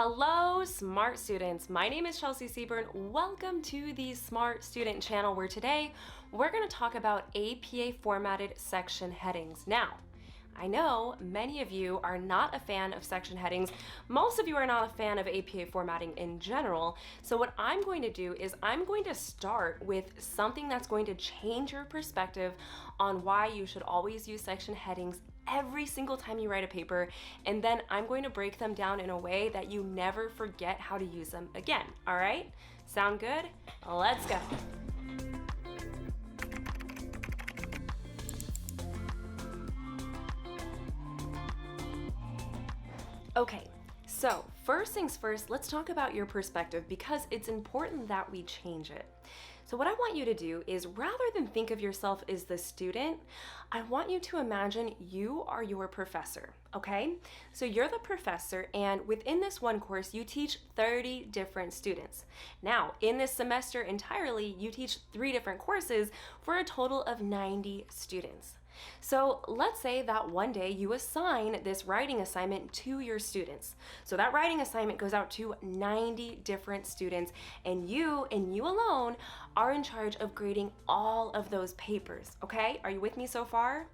Hello, smart students. My name is Chelsea Seaburn. Welcome to the Smart Student channel, where today we're going to talk about APA formatted section headings. Now, I know many of you are not a fan of section headings. Most of you are not a fan of APA formatting in general. So what I'm going to do is I'm going to start with something that's going to change your perspective on why you should always use section headings every single time you write a paper, and then I'm going to break them down in a way that you never forget how to use them again. All right? Sound good? Let's go. Okay, so first things first, let's talk about your perspective because it's important that we change it. So what I want you to do is, rather than think of yourself as the student, I want you to imagine you are your professor, okay? So you're the professor, and within this one course, you teach 30 different students. Now, in this semester entirely, you teach 3 different courses for a total of 90 students. So let's say that one day you assign this writing assignment to your students. So that writing assignment goes out to 90 different students, and you alone are in charge of grading all of those papers, okay? Are you with me so far?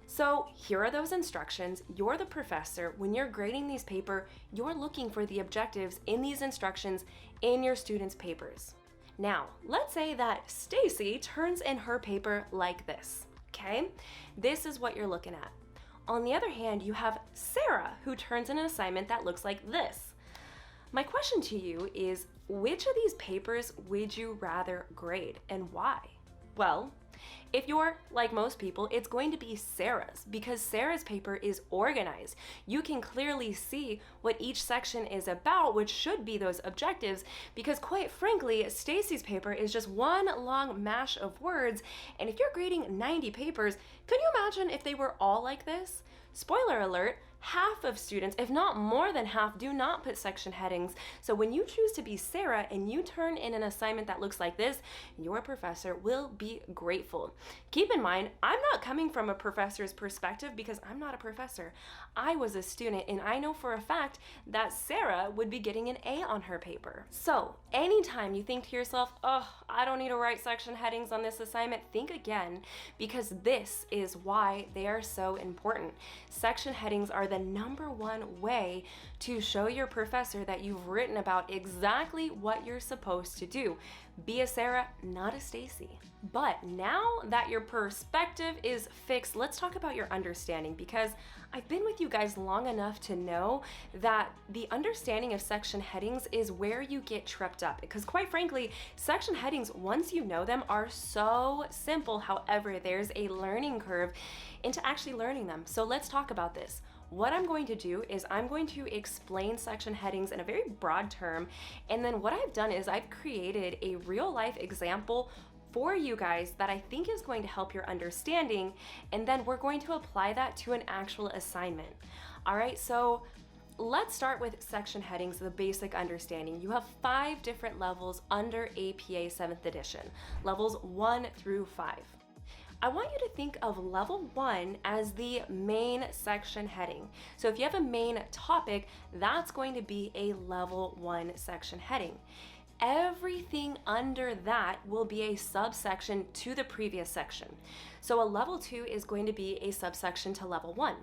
So here are those instructions. You're the professor. When you're grading these papers, you're looking for the objectives in these instructions in your students' papers. Now, let's say that Stacy turns in her paper like this. Okay, this is what you're looking at. On the other hand, you have Sarah, who turns in an assignment that looks like this. My question to you is, which of these papers would you rather grade and why? Well, if you're like most people, it's going to be Sarah's, because Sarah's paper is organized. You can clearly see what each section is about, which should be those objectives, because quite frankly, Stacy's paper is just one long mash of words. And if you're grading 90 papers, could you imagine if they were all like this? Spoiler alert, half of students, if not more than half, do not put section headings. So when you choose to be Sarah and you turn in an assignment that looks like this, your professor will be grateful. Keep in mind, I'm not coming from a professor's perspective because I'm not a professor. I was a student, and I know for a fact that Sarah would be getting an A on her paper. So anytime you think to yourself, oh, I don't need to write section headings on this assignment, think again, because this is why they are so important. Section headings are the number one way to show your professor that you've written about exactly what you're supposed to do. Be a Sarah, not a Stacy. But now that your perspective is fixed, let's talk about your understanding, because I've been with you guys long enough to know that the understanding of section headings is where you get tripped up, because quite frankly, section headings, once you know them, are so simple. However, there's a learning curve into actually learning them. So let's talk about this. What I'm going to do is I'm going to explain section headings in a very broad term, and then what I've done is I've created a real life example for you guys that I think is going to help your understanding, and then we're going to apply that to an actual assignment. All right, so let's start with section headings, the basic understanding. You have 5 different levels under APA 7th edition, levels 1 through 5. I want you to think of level 1 as the main section heading. So if you have a main topic, that's going to be a level 1 section heading. Everything under that will be a subsection to the previous section. So a level 2 is going to be a subsection to level 1.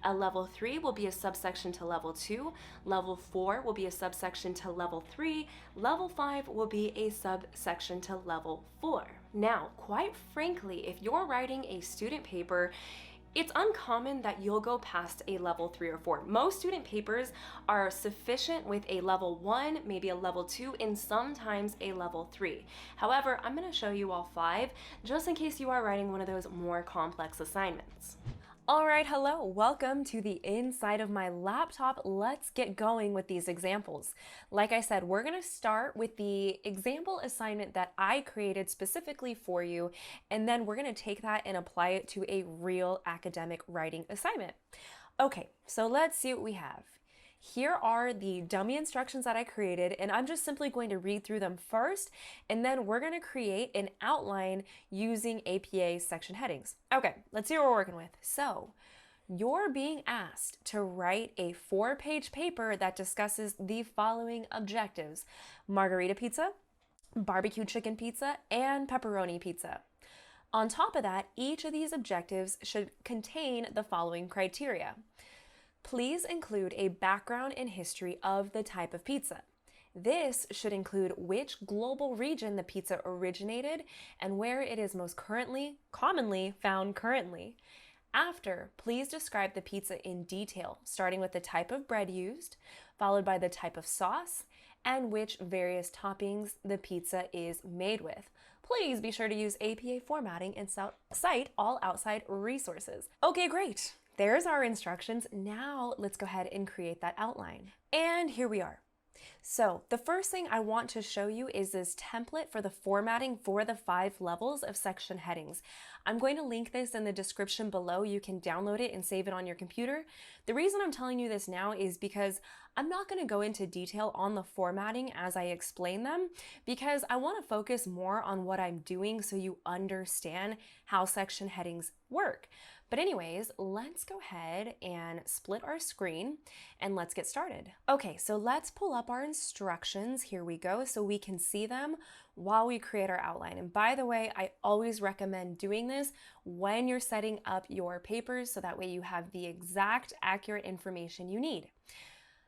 A level 3 will be a subsection to level 2. Level 4 will be a subsection to level 3. Level 5 will be a subsection to level 4. Now, quite frankly, if you're writing a student paper, it's uncommon that you'll go past a level 3 or 4. Most student papers are sufficient with a level 1, maybe a level 2, and sometimes a level 3. However, I'm going to show you all 5 just in case you are writing one of those more complex assignments. All right, hello, welcome to the inside of my laptop. Let's get going with these examples. Like I said, we're gonna start with the example assignment that I created specifically for you, and then we're gonna take that and apply it to a real academic writing assignment. Okay, so let's see what we have. Here are the dummy instructions that I created, and I'm just simply going to read through them first, and then we're going to create an outline using APA section headings. Okay, let's see what we're working with. So, You're being asked to write a 4-page paper that discusses the following objectives: margarita pizza, barbecue chicken pizza, and pepperoni pizza. On top of that, each of these objectives should contain the following criteria. Please include a background and history of the type of pizza. This should include which global region the pizza originated and where it is most commonly found currently. After, please describe the pizza in detail, starting with the type of bread used, followed by the type of sauce, and which various toppings the pizza is made with. Please be sure to use APA formatting and cite all outside resources. Okay, great. There's our instructions. Now let's go ahead and create that outline. And here we are. So the first thing I want to show you is this template for the formatting for the 5 levels of section headings. I'm going to link this in the description below. You can download it and save it on your computer. The reason I'm telling you this now is because I'm not going to go into detail on the formatting as I explain them, because I want to focus more on what I'm doing so you understand how section headings work. But anyways, let's go ahead and split our screen and let's get started. Okay, so let's pull up our instructions. Here we go, so we can see them while we create our outline. And by the way, I always recommend doing this when you're setting up your papers so that way you have the exact accurate information you need.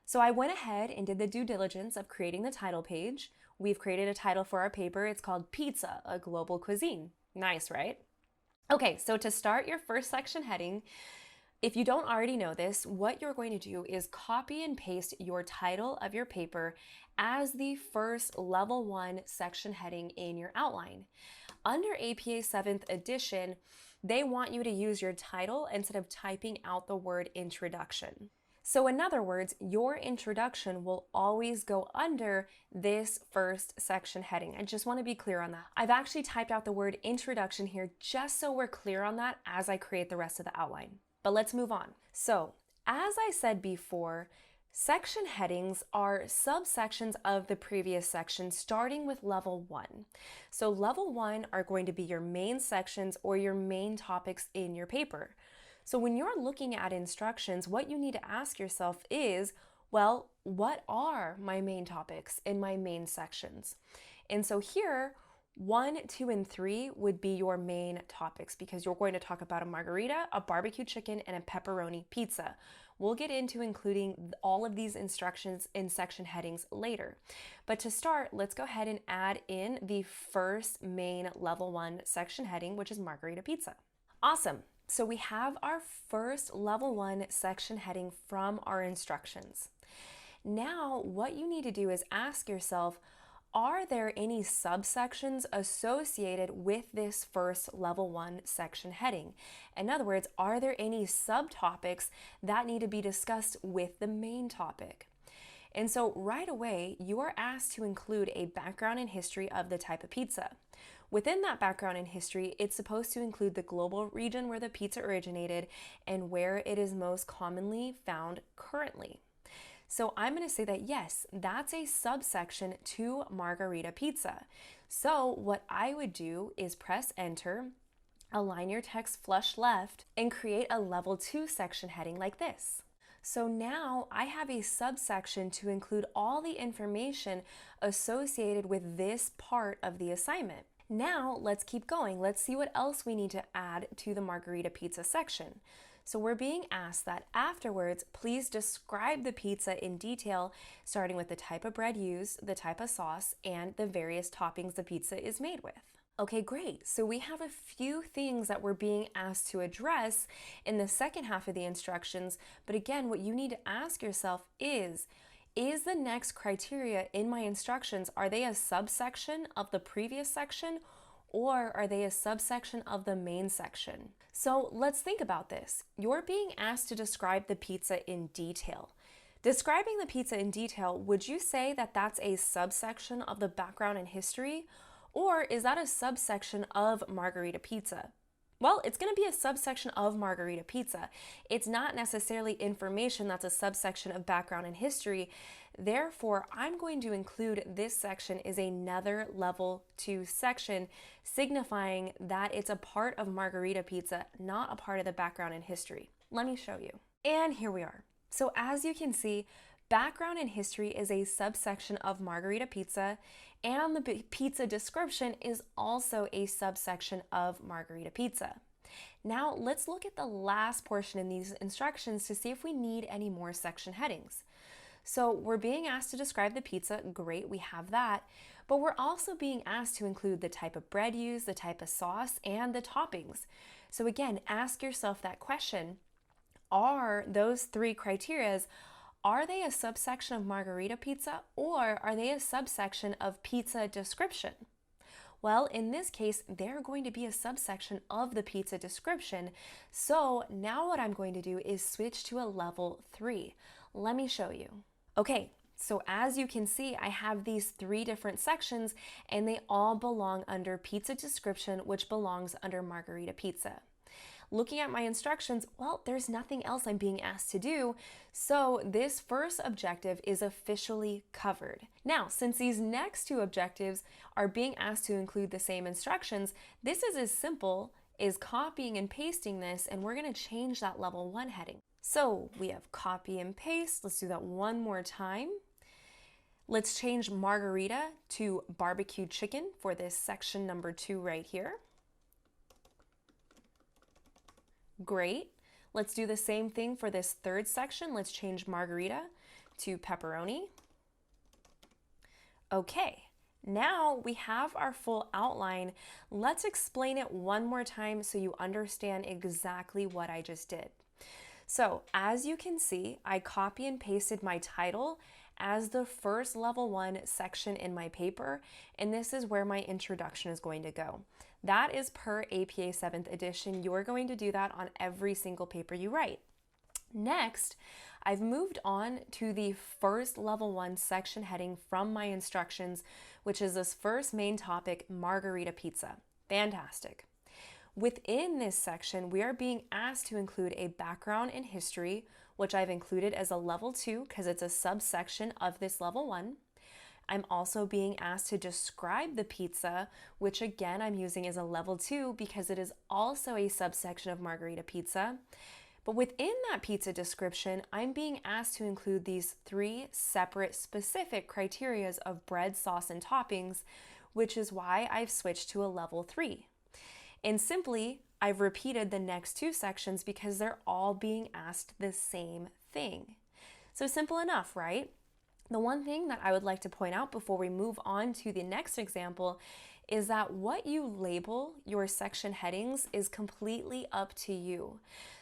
So I went ahead and did the due diligence of creating the title page. We've created a title for our paper. It's called Pizza, a Global Cuisine. Nice, right? Okay, so to start your first section heading, if you don't already know this, what you're going to do is copy and paste your title of your paper as the first level 1 section heading in your outline. Under APA 7th edition, they want you to use your title instead of typing out the word introduction. So in other words, your introduction will always go under this first section heading. I just want to be clear on that. I've actually typed out the word introduction here just so we're clear on that as I create the rest of the outline. But let's move on. So as I said before, section headings are subsections of the previous section starting with level 1. So level 1 are going to be your main sections or your main topics in your paper. So when you're looking at instructions, what you need to ask yourself is, well, what are my main topics in my main sections? And so here, 1, 2, and 3 would be your main topics because you're going to talk about a margarita, a barbecue chicken, and a pepperoni pizza. We'll get into including all of these instructions in section headings later. But to start, let's go ahead and add in the first main level 1 section heading, which is margarita pizza. Awesome. So we have our first level 1 section heading from our instructions. Now, what you need to do is ask yourself, are there any subsections associated with this first level 1 section heading? In other words, are there any subtopics that need to be discussed with the main topic? And so right away, you are asked to include a background and history of the type of pizza. Within that background and history, it's supposed to include the global region where the pizza originated and where it is most commonly found currently. So I'm going to say that yes, that's a subsection to margarita pizza. So what I would do is press enter, align your text flush left, and create a level 2 section heading like this. So now I have a subsection to include all the information associated with this part of the assignment. Now let's keep going. Let's see what else we need to add to the margarita pizza section. So we're being asked that afterwards, please describe the pizza in detail, starting with the type of bread used, the type of sauce, and the various toppings the pizza is made with. Okay, great. So we have a few things that we're being asked to address in the second half of the instructions. But again, what you need to ask yourself is the next criteria in my instructions, are they a subsection of the previous section or are they a subsection of the main section? So let's think about this. You're being asked to describe the pizza in detail. Describing the pizza in detail, would you say that that's a subsection of the background and history? Or is that a subsection of margarita pizza? Well, it's going to be a subsection of margarita pizza. It's not necessarily information that's a subsection of background and history. Therefore, I'm going to include this section as another level 2 section, signifying that it's a part of margarita pizza, not a part of the background and history. Let me show you. And here we are. So as you can see, background and history is a subsection of margarita pizza, and the pizza description is also a subsection of margarita pizza. Now let's look at the last portion in these instructions to see if we need any more section headings. So we're being asked to describe the pizza. Great, we have that. But we're also being asked to include the type of bread used, the type of sauce, and the toppings. So again, ask yourself that question. Are those three criterias, are they a subsection of margarita pizza, or are they a subsection of pizza description? Well, in this case, they're going to be a subsection of the pizza description. So now what I'm going to do is switch to a level 3. Let me show you. Okay, so as you can see, I have these 3 different sections, and they all belong under pizza description, which belongs under margarita pizza. Looking at my instructions, well, there's nothing else I'm being asked to do, so this first objective is officially covered. Now, since these next 2 objectives are being asked to include the same instructions, this is as simple as copying and pasting this, and we're going to change that level 1 heading. So we have copy and paste. Let's do that one more time. Let's change margarita to barbecue chicken for this section number 2 right here. Great. Let's do the same thing for this 3rd section. Let's change margarita to pepperoni. Okay, now we have our full outline. Let's explain it one more time so you understand exactly what I just did. So as you can see, I copy and pasted my title as the first level 1 section in my paper, and this is where my introduction is going to go. That is per APA 7th edition. You're going to do that on every single paper you write. Next, I've moved on to the first level 1 section heading from my instructions, which is this first main topic, margarita pizza. Fantastic. Within this section, we are being asked to include a background and history, which I've included as a level 2 because it's a subsection of this level 1. I'm also being asked to describe the pizza, which again I'm using as a level 2 because it is also a subsection of margarita pizza. But within that pizza description, I'm being asked to include these 3 separate specific criterias of bread, sauce, and toppings, which is why I've switched to a level 3. And simply, I've repeated the next 2 sections because they're all being asked the same thing. So simple enough, right? The one thing that I would like to point out before we move on to the next example is that what you label your section headings is completely up to you.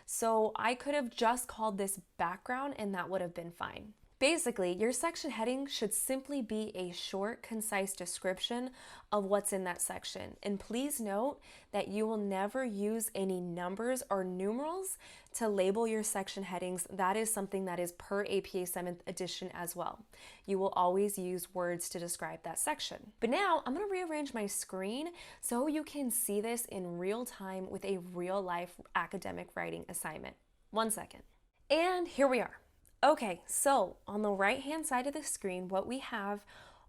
So I could have just called this background and that would have been fine. Basically, your section heading should simply be a short, concise description of what's in that section. And please note that you will never use any numbers or numerals to label your section headings. That is something that is per APA 7th edition as well. You will always use words to describe that section. But now I'm going to rearrange my screen so you can see this in real time with a real life academic writing assignment. 1 second. And here we are. Okay, so on the right-hand side of the screen, what we have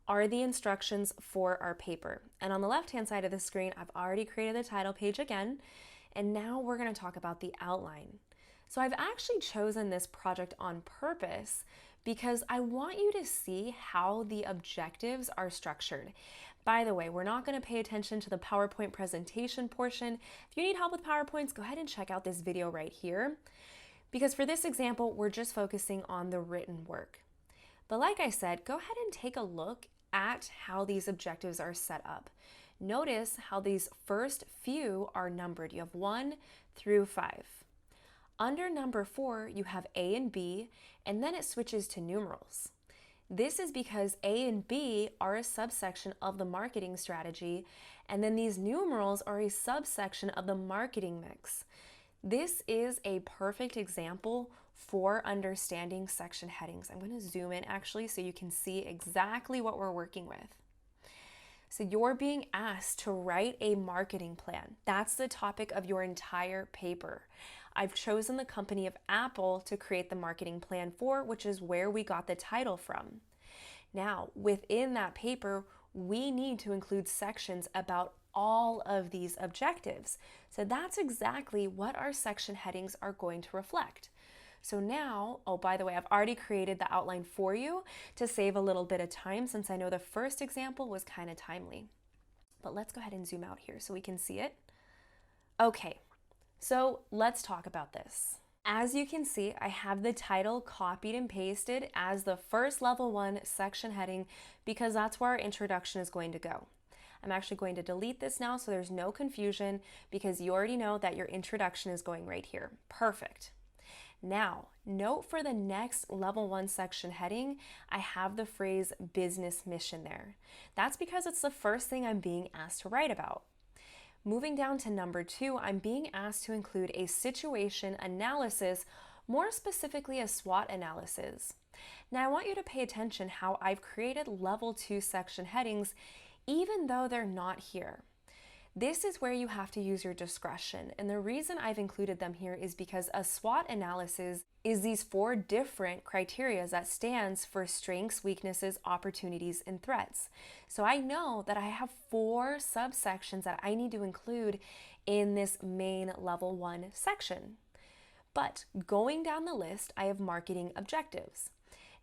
are the instructions for our paper. And on the left-hand side of the screen, I've already created the title page again, and now we're going to talk about the outline. So I've actually chosen this project on purpose because I want you to see how the objectives are structured. By the way, we're not going to pay attention to the PowerPoint presentation portion. If you need help with PowerPoints, go ahead and check out this video right here. Because for this example, we're just focusing on the written work. But like I said, go ahead and take a look at how these objectives are set up. Notice how these first few are numbered. You have 1 through 5. Under number 4, you have A and B, and then it switches to numerals. This is because A and B are a subsection of the marketing strategy, and then these numerals are a subsection of the marketing mix. This is a perfect example for understanding section headings. I'm going to zoom in actually so you can see exactly what we're working with. So you're being asked to write a marketing plan. That's the topic of your entire paper. I've chosen the company of Apple to create the marketing plan for, which is where we got the title from. Now, within that paper, we need to include sections about all of these objectives. So that's exactly what our section headings are going to reflect. So now, oh, by the way, I've already created the outline for you to save a little bit of time since I know the first example was kind of timely. But let's go ahead and zoom out here so we can see it. Okay, so let's talk about this. As you can see, I have the title copied and pasted as the first level 1 section heading because that's where our introduction is going to go. I'm actually going to delete this now so there's no confusion because you already know that your introduction is going right here. Perfect. Now, note for the next level 1 section heading, I have the phrase business mission there. That's because it's the first thing I'm being asked to write about. Moving down to number 2, I'm being asked to include a situation analysis, more specifically a SWOT analysis. Now, I want you to pay attention how I've created level 2 section headings even though they're not here. This is where you have to use your discretion, and the reason I've included them here is because a SWOT analysis is these 4 different criteria that stands for strengths, weaknesses, opportunities, and threats. So I know that I have 4 subsections that I need to include in this main level 1 section. But going down the list, I have marketing objectives.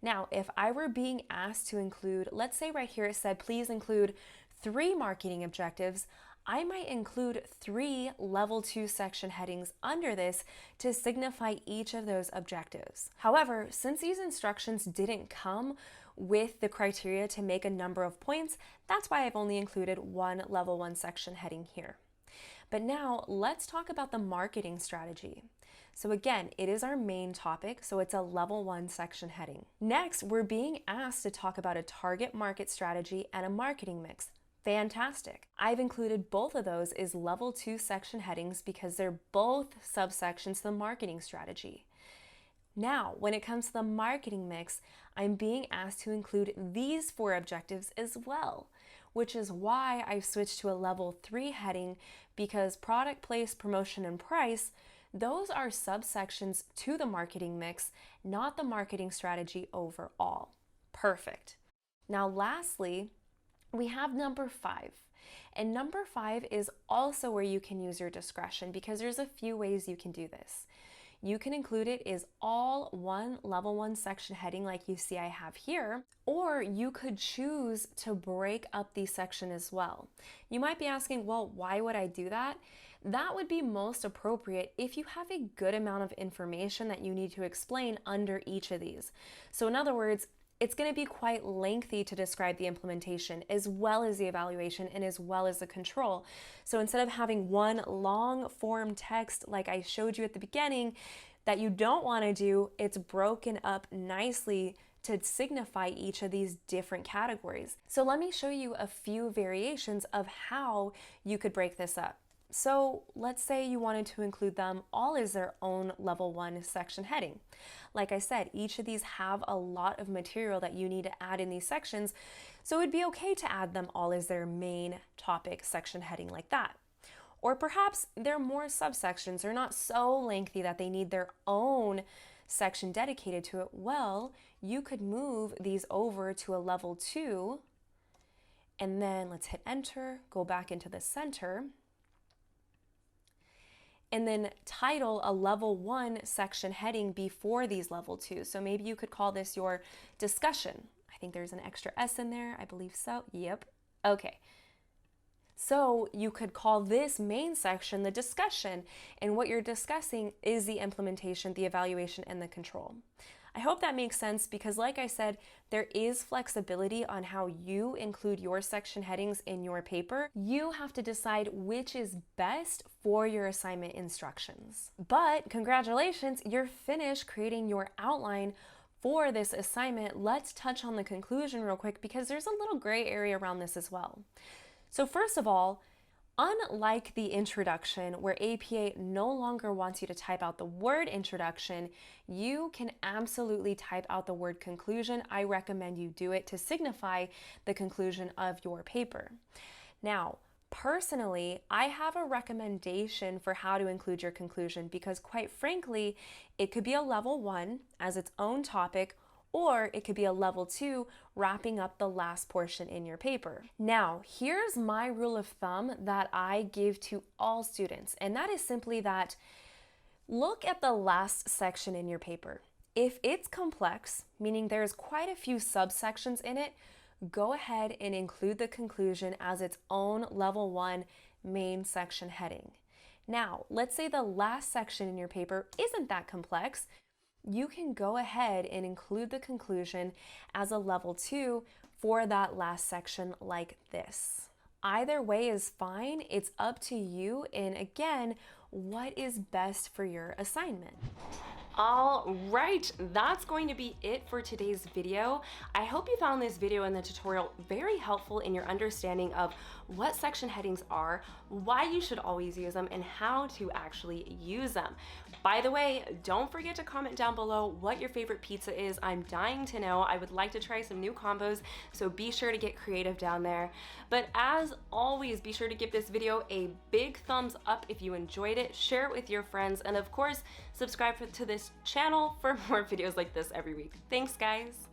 Now, if I were being asked to include, let's say right here it said, please include 3 marketing objectives, I might include 3 level 2 section headings under this to signify each of those objectives. However, since these instructions didn't come with the criteria to make a number of points, that's why I've only included 1 level 1 section heading here. But now let's talk about the marketing strategy. So again, it is our main topic, so it's a level 1 section heading. Next, we're being asked to talk about a target market strategy and a marketing mix. Fantastic. I've included both of those as level 2 section headings because they're both subsections to the marketing strategy. Now, when it comes to the marketing mix, I'm being asked to include these 4 objectives as well, which is why I've switched to a level 3 heading because product, place, promotion, and price, those are subsections to the marketing mix, not the marketing strategy overall. Perfect. Now, lastly, we have number 5. And number 5 is also where you can use your discretion because there's a few ways you can do this. You can include it as all 1 level 1 section heading like you see I have here, or you could choose to break up the section as well. You might be asking, well, why would I do that? That would be most appropriate if you have a good amount of information that you need to explain under each of these. So in other words, it's going to be quite lengthy to describe the implementation as well as the evaluation and as well as the control. So instead of having one long form text like I showed you at the beginning that you don't want to do, it's broken up nicely to signify each of these different categories. So let me show you a few variations of how you could break this up. So let's say you wanted to include them all as their own level 1 section heading. Like I said, each of these have a lot of material that you need to add in these sections, so it'd be okay to add them all as their main topic section heading like that. Or perhaps they're more subsections, they're not so lengthy that they need their own section dedicated to it. Well, you could move these over to a level 2, and then let's hit enter, go back into the center, and then title a level 1 section heading before these level 2. So maybe you could call this your discussion. I think there's an extra S in there, I believe so. Yep. Okay. So you could call this main section the discussion, and what you're discussing is the implementation, the evaluation, and the control. I hope that makes sense because like I said, there is flexibility on how you include your section headings in your paper. You have to decide which is best for your assignment instructions. But congratulations, you're finished creating your outline for this assignment. Let's touch on the conclusion real quick because there's a little gray area around this as well. So first of all, unlike the introduction where APA no longer wants you to type out the word introduction, you can absolutely type out the word conclusion. I recommend you do it to signify the conclusion of your paper. Now, personally, I have a recommendation for how to include your conclusion because quite frankly, it could be a level 1 as its own topic, or it could be a level 2, wrapping up the last portion in your paper. Now, here's my rule of thumb that I give to all students, and that is simply that look at the last section in your paper. If it's complex, meaning there's quite a few subsections in it, go ahead and include the conclusion as its own level 1 main section heading. Now, let's say the last section in your paper isn't that complex. You can go ahead and include the conclusion as a level 2 for that last section like this. Either way is fine. It's up to you, and again, what is best for your assignment. All right, that's going to be it for today's video. I hope you found this video and the tutorial very helpful in your understanding of what section headings are, why you should always use them, and how to actually use them. By the way, don't forget to comment down below what your favorite pizza is. I'm dying to know. I would like to try some new combos, so be sure to get creative down there. But as always, be sure to give this video a big thumbs up if you enjoyed it, share it with your friends, and of course, subscribe to this channel for more videos like this every week. Thanks, guys.